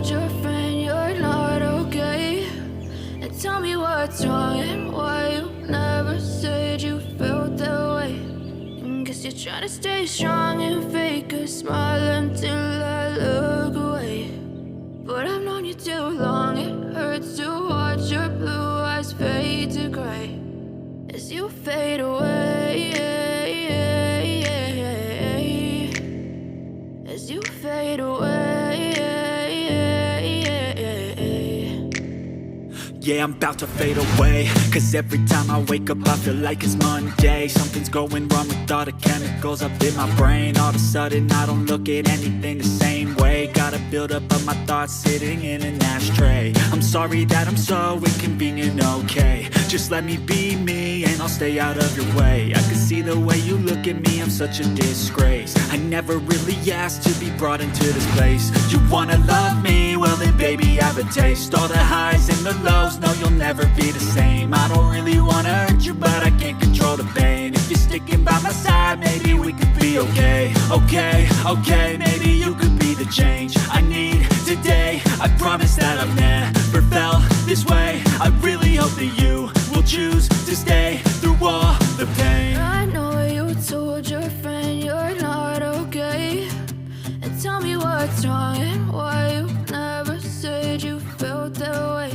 told your friend you're not okay? And tell me what's wrong and why you never said you felt that way. And guess you're trying to stay strong and fake a smile until I look away. But I've known you too long, it hurts to watch your blue eyes fade to gray as you fade away, as you fade away. Yeah, I'm about to fade away, cause every time I wake up I feel like it's Monday. Something's going wrong with all the chemicals up in my brain. All of a sudden I don't look at anything the same way. Got a buildup of my thoughts sitting in an ashtray. I'm sorry that I'm so inconvenient, okay? Just let me be me and I'll stay out of your way. I can see the way you look at me, I'm such a disgrace. I never really asked to be brought into this place. You wanna love me? Well then baby I have a taste. All the highs and the lows, no you'll never be the same. I don't really wanna hurt you but I can't control the pain. If you're sticking by my side maybe we could be okay. Okay, maybe you could be the change I need today. I promise that I've never felt this way. I really hope that you will choose to stay through all the pain. I know you told your friend you're not okay. And tell me what's wrong and why you never said you felt that way.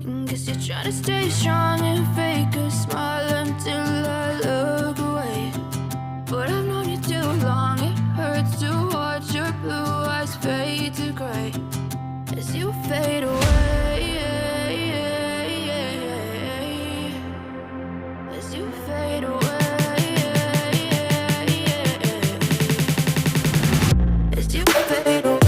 And guess you're trying to stay strong and fake a smile until I look away. But I've known you too long, it hurts to watch your blue eyes fade to gray as you fade away, as you fade away, as you fade away.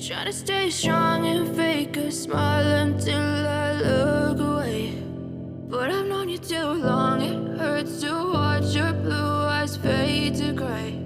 Try to stay strong and fake a smile until I look away. But I've known you too long, it hurts to watch your blue eyes fade to gray